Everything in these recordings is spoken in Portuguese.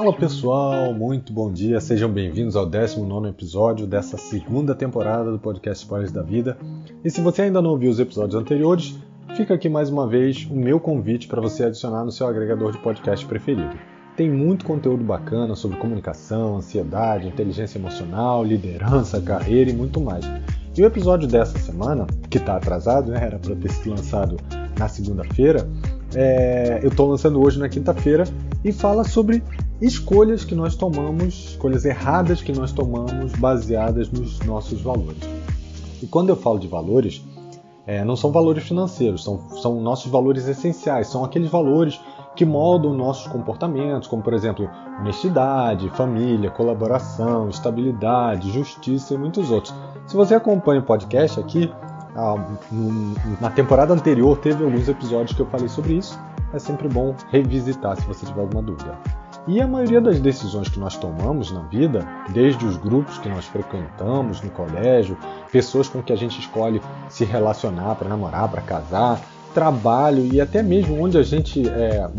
Fala pessoal, muito bom dia, sejam bem-vindos ao 19º episódio dessa segunda temporada do podcast Spoilers da Vida. E se você ainda não ouviu os episódios anteriores, fica aqui mais uma vez o meu convite para você adicionar no seu agregador de podcast preferido. Tem muito conteúdo bacana sobre comunicação, ansiedade, inteligência emocional, liderança, carreira e muito mais. E o episódio dessa semana, que está atrasado, era para ter sido lançado na segunda-feira, eu estou lançando hoje na quinta-feira e fala sobre escolhas que nós tomamos, escolhas erradas que nós tomamos baseadas nos nossos valores. E quando eu falo de valores, não são valores financeiros, são nossos valores essenciais, são aqueles valores que moldam nossos comportamentos, como por exemplo, honestidade, família, colaboração, estabilidade, justiça e muitos outros. Se você acompanha o podcast aqui, na temporada anterior teve alguns episódios que eu falei sobre isso, é sempre bom revisitar se você tiver alguma dúvida. E a maioria das decisões que nós tomamos na vida, desde os grupos que nós frequentamos no colégio, pessoas com que a gente escolhe se relacionar para namorar, para casar, trabalho e até mesmo onde a gente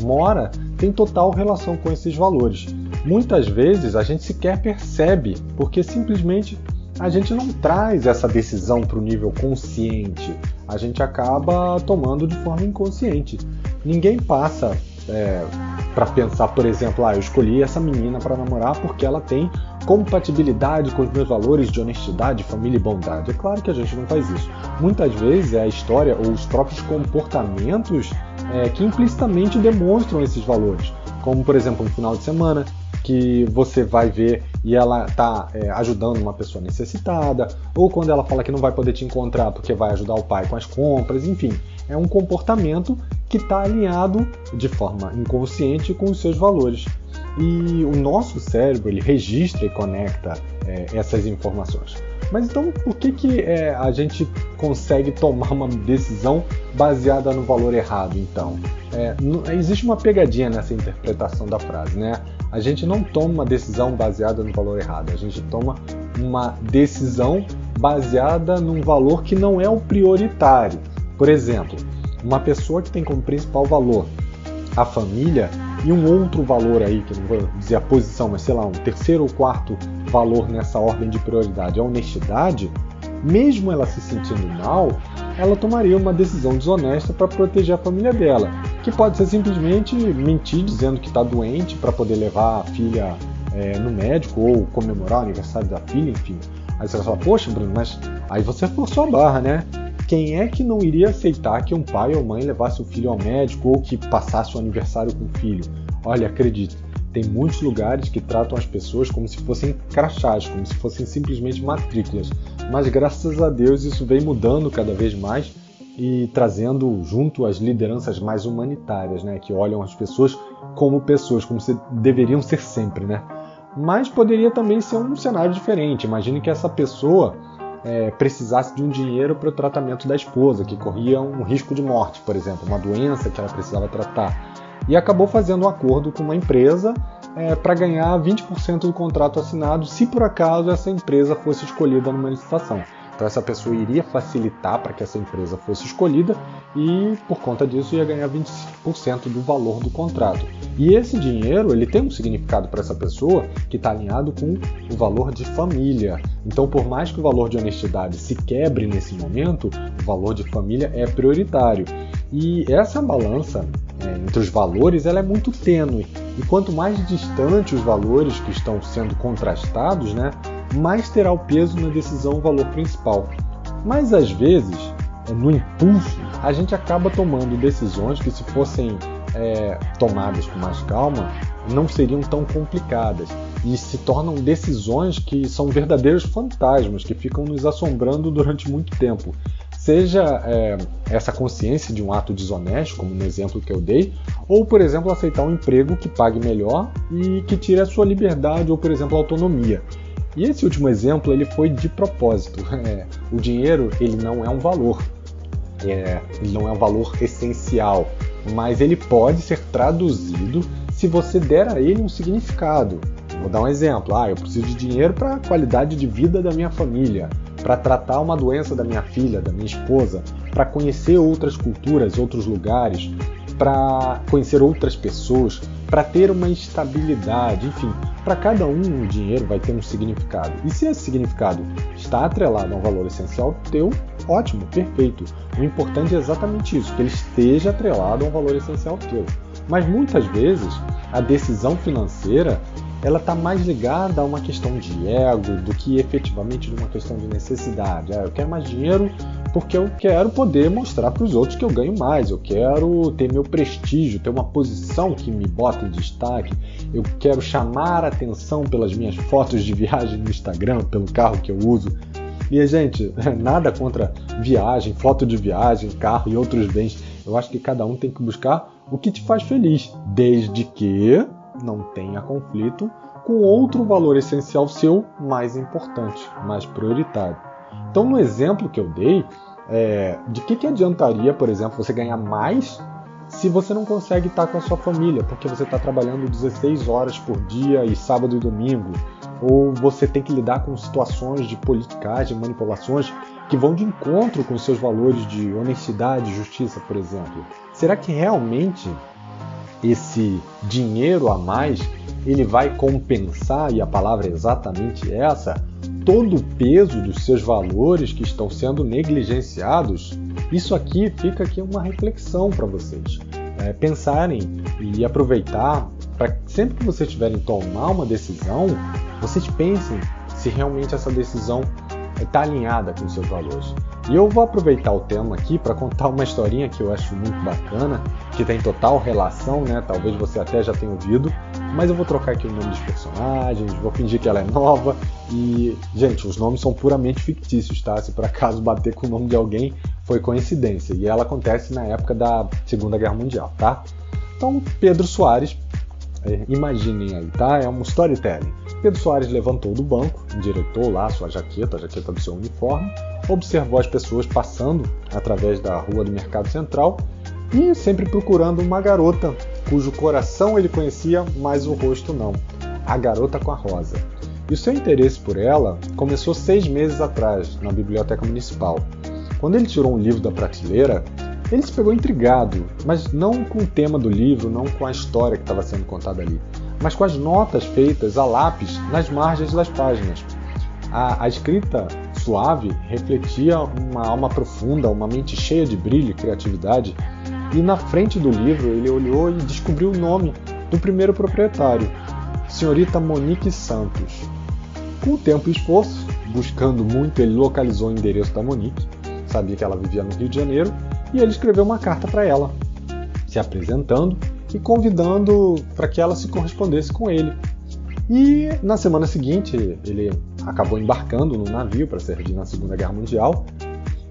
mora, tem total relação com esses valores. Muitas vezes a gente sequer percebe, porque simplesmente a gente não traz essa decisão para o nível consciente, a gente acaba tomando de forma inconsciente. Ninguém passa para pensar, por exemplo, eu escolhi essa menina para namorar porque ela tem compatibilidade com os meus valores de honestidade, família e bondade. É claro que a gente não faz isso. Muitas vezes é a história ou os próprios comportamentos que implicitamente demonstram esses valores. Como, por exemplo, no final de semana, que você vai ver e ela está ajudando uma pessoa necessitada, ou quando ela fala que não vai poder te encontrar porque vai ajudar o pai com as compras, enfim. É um comportamento que está alinhado de forma inconsciente com os seus valores. E o nosso cérebro ele registra e conecta essas informações. Mas então, por que a gente consegue tomar uma decisão baseada no valor errado, então? Existe uma pegadinha nessa interpretação da frase, né? A gente não toma uma decisão baseada no valor errado, a gente toma uma decisão baseada num valor que não é o prioritário. Por exemplo, uma pessoa que tem como principal valor a família e um outro valor aí, que não vou dizer a posição, mas sei lá, um terceiro ou quarto valor nessa ordem de prioridade, a honestidade, mesmo ela se sentindo mal, ela tomaria uma decisão desonesta para proteger a família dela, que pode ser simplesmente mentir dizendo que está doente para poder levar a filha no médico ou comemorar o aniversário da filha, enfim. Aí você vai falar, poxa Bruno, mas aí você forçou a barra, né? Quem é que não iria aceitar que um pai ou mãe levasse o filho ao médico ou que passasse o aniversário com o filho? Olha, acredite, tem muitos lugares que tratam as pessoas como se fossem crachás, como se fossem simplesmente matrículas. Mas graças a Deus isso vem mudando cada vez mais e trazendo junto as lideranças mais humanitárias, né, que olham as pessoas, como se deveriam ser sempre, né? Mas poderia também ser um cenário diferente. Imagine que essa pessoa precisasse de um dinheiro para o tratamento da esposa, que corria um risco de morte, por exemplo, uma doença que ela precisava tratar. E acabou fazendo um acordo com uma empresa para ganhar 20% do contrato assinado, se por acaso essa empresa fosse escolhida numa licitação. Então essa pessoa iria facilitar para que essa empresa fosse escolhida e por conta disso ia ganhar 20% do valor do contrato. E esse dinheiro ele tem um significado para essa pessoa que está alinhado com o valor de família. Então por mais que o valor de honestidade se quebre nesse momento, o valor de família é prioritário. E essa balança entre os valores ela é muito tênue. E quanto mais distante os valores que estão sendo contrastados, mais terá o peso na decisão o valor principal. Mas às vezes, no impulso, a gente acaba tomando decisões que se fossem tomadas com mais calma, não seriam tão complicadas. E se tornam decisões que são verdadeiros fantasmas, que ficam nos assombrando durante muito tempo. Seja essa consciência de um ato desonesto, como no exemplo que eu dei, ou, por exemplo, aceitar um emprego que pague melhor e que tire a sua liberdade ou, por exemplo, a autonomia. E esse último exemplo ele foi de propósito. O dinheiro ele não é um valor, ele não é um valor essencial, mas ele pode ser traduzido se você der a ele um significado. Vou dar um exemplo. Eu preciso de dinheiro para a qualidade de vida da minha família, para tratar uma doença da minha filha, da minha esposa, para conhecer outras culturas, outros lugares, para conhecer outras pessoas. para ter uma estabilidade, enfim, para cada um o dinheiro vai ter um significado. E se esse significado está atrelado a um valor essencial teu, ótimo, perfeito. O importante é exatamente isso, que ele esteja atrelado a um valor essencial teu. Mas muitas vezes a decisão financeira ela está mais ligada a uma questão de ego do que efetivamente de uma questão de necessidade. Eu quero mais dinheiro porque eu quero poder mostrar para os outros que eu ganho mais, eu quero ter meu prestígio, ter uma posição que me bota em destaque, eu quero chamar a atenção pelas minhas fotos de viagem no Instagram, pelo carro que eu uso. E, gente, nada contra viagem, foto de viagem, carro e outros bens. Eu acho que cada um tem que buscar o que te faz feliz, desde que não tenha conflito com outro valor essencial seu mais importante, mais prioritário. Então, no exemplo que eu dei, de que adiantaria, por exemplo, você ganhar mais se você não consegue estar com a sua família, porque você está trabalhando 16 horas por dia e sábado e domingo, ou você tem que lidar com situações de politicagem, manipulações que vão de encontro com seus valores de honestidade e justiça, por exemplo. Será que realmente esse dinheiro a mais ele vai compensar, e a palavra é exatamente essa, todo o peso dos seus valores que estão sendo negligenciados? Isso aqui fica aqui uma reflexão para vocês pensarem e aproveitar para sempre que vocês tiverem que tomar uma decisão, vocês pensem se realmente essa decisão está alinhada com os seus valores. E eu vou aproveitar o tema aqui para contar uma historinha que eu acho muito bacana, que tem total relação, né? Talvez você até já tenha ouvido, mas eu vou trocar aqui o nome dos personagens, vou fingir que ela é nova e, gente, os nomes são puramente fictícios, tá? Se por acaso bater com o nome de alguém, foi coincidência. E ela acontece na época da Segunda Guerra Mundial, tá? Então, Pedro Soares, imaginem aí, tá? É um storytelling. Pedro Soares levantou do banco, endireitou lá sua jaqueta, a jaqueta do seu uniforme, observou as pessoas passando através da rua do Mercado Central e sempre procurando uma garota cujo coração ele conhecia, mas o rosto não. A garota com a rosa. E o seu interesse por ela começou 6 meses atrás, na Biblioteca Municipal. Quando ele tirou um livro da prateleira, ele se pegou intrigado, mas não com o tema do livro, não com a história que estava sendo contada ali, mas com as notas feitas a lápis nas margens das páginas. A escrita suave refletia uma alma profunda, uma mente cheia de brilho e criatividade, e na frente do livro ele olhou e descobriu o nome do primeiro proprietário, senhorita Monique Santos. Com o tempo e esforço, buscando muito, ele localizou o endereço da Monique, sabia que ela vivia no Rio de Janeiro, e ele escreveu uma carta para ela, se apresentando e convidando para que ela se correspondesse com ele. E na semana seguinte ele acabou embarcando no navio para servir na Segunda Guerra Mundial,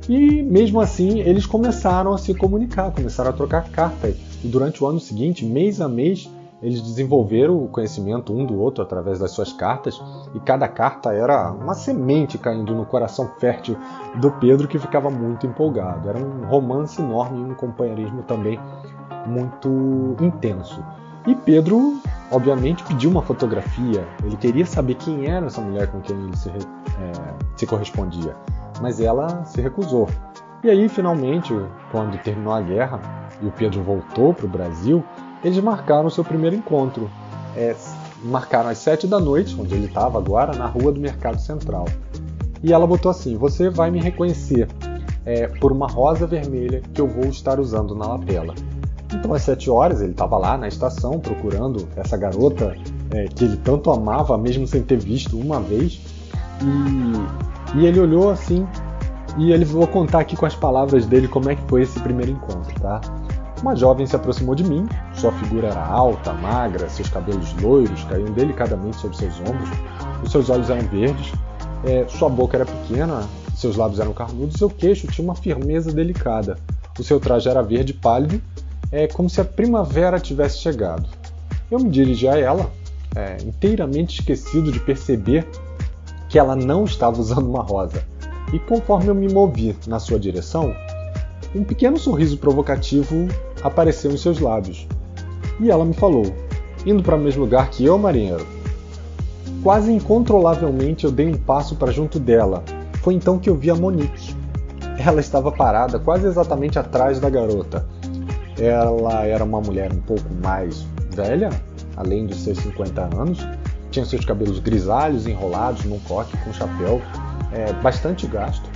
e mesmo assim eles começaram a se comunicar, começaram a trocar cartas, e durante o ano seguinte, mês a mês, eles desenvolveram o conhecimento um do outro através das suas cartas, e cada carta era uma semente caindo no coração fértil do Pedro, que ficava muito empolgado. Era um romance enorme e um companheirismo também muito intenso. E Pedro, obviamente, pediu uma fotografia, ele queria saber quem era essa mulher com quem ele se correspondia, mas ela se recusou. E aí, finalmente, quando terminou a guerra e o Pedro voltou para o Brasil, eles marcaram o seu primeiro encontro. Marcaram às 7 da noite, onde ele estava agora, na rua do Mercado Central. E ela botou assim: você vai me reconhecer por uma rosa vermelha que eu vou estar usando na lapela. Então, às 7 horas, ele estava lá na estação procurando essa garota que ele tanto amava, mesmo sem ter visto uma vez. E ele olhou assim, e ele vou contar aqui com as palavras dele como é que foi esse primeiro encontro, tá? Uma jovem se aproximou de mim, sua figura era alta, magra, seus cabelos loiros caíam delicadamente sobre seus ombros, os seus olhos eram verdes, sua boca era pequena, seus lábios eram carnudos, seu queixo tinha uma firmeza delicada, o seu traje era verde pálido, como se a primavera tivesse chegado. Eu me dirigi a ela, inteiramente esquecido de perceber que ela não estava usando uma rosa, e conforme eu me movi na sua direção, um pequeno sorriso provocativo apareceu em seus lábios. E ela me falou: indo para o mesmo lugar que eu, marinheiro? Quase incontrolavelmente eu dei um passo para junto dela. Foi então que eu vi a Monique. Ela estava parada quase exatamente atrás da garota. Ela era uma mulher um pouco mais velha, além dos seus 50 anos. Tinha seus cabelos grisalhos, enrolados num coque com chapéu, bastante gasto.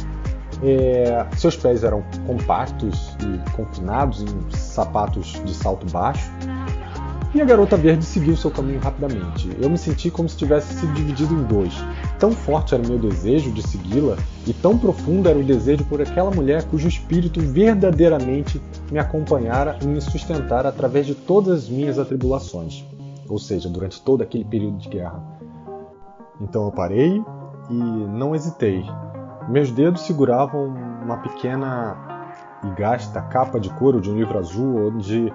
Seus pés eram compactos e confinados em sapatos de salto baixo. E a garota verde seguiu seu caminho rapidamente. Eu me senti como se tivesse sido dividido em dois. Tão forte era o meu desejo de segui-la e tão profundo era o desejo por aquela mulher cujo espírito verdadeiramente me acompanhara e me sustentara através de todas as minhas atribulações, ou seja, durante todo aquele período de guerra. Então eu parei e não hesitei. Meus dedos seguravam uma pequena e gasta capa de couro de um livro azul onde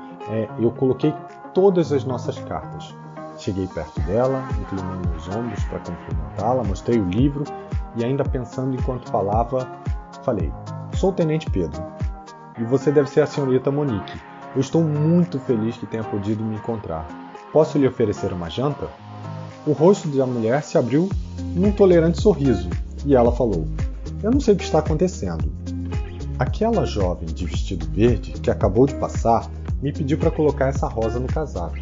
eu coloquei todas as nossas cartas. Cheguei perto dela, inclinei meus ombros para cumprimentá-la, mostrei o livro e, ainda pensando enquanto falava, falei: "Sou o Tenente Pedro e você deve ser a senhorita Monique. Eu estou muito feliz que tenha podido me encontrar. Posso lhe oferecer uma janta?" O rosto da mulher se abriu num tolerante sorriso e ela falou: "Eu não sei o que está acontecendo. Aquela jovem de vestido verde que acabou de passar me pediu para colocar essa rosa no casaco.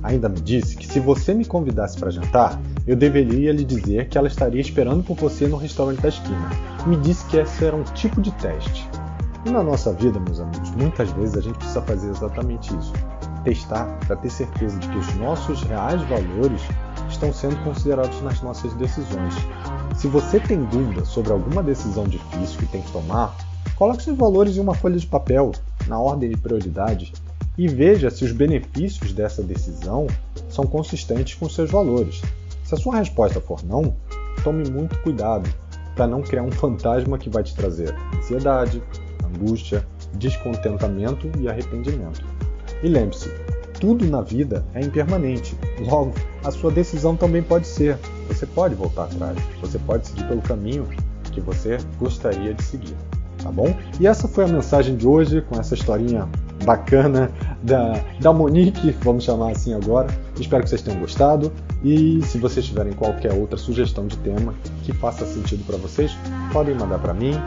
Ainda me disse que se você me convidasse para jantar, eu deveria lhe dizer que ela estaria esperando por você no restaurante da esquina. Me disse que esse era um tipo de teste." E na nossa vida, meus amigos, muitas vezes a gente precisa fazer exatamente isso. Testar para ter certeza de que os nossos reais valores estão sendo considerados nas nossas decisões. Se você tem dúvida sobre alguma decisão difícil que tem que tomar, coloque seus valores em uma folha de papel, na ordem de prioridade, e veja se os benefícios dessa decisão são consistentes com seus valores. Se a sua resposta for não, tome muito cuidado para não criar um fantasma que vai te trazer ansiedade, angústia, descontentamento e arrependimento. E lembre-se, tudo na vida é impermanente. Logo, a sua decisão também pode ser. Você pode voltar atrás, você pode seguir pelo caminho que você gostaria de seguir. Tá bom? E essa foi a mensagem de hoje, com essa historinha bacana da Monique, vamos chamar assim agora. Espero que vocês tenham gostado e se vocês tiverem qualquer outra sugestão de tema que faça sentido para vocês, podem mandar para mim.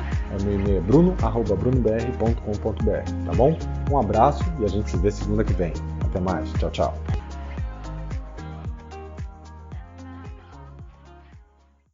Meu e-mail é bruno@brunobr.com.br, tá bom? Um abraço e a gente se vê segunda que vem. Até mais. Tchau, tchau.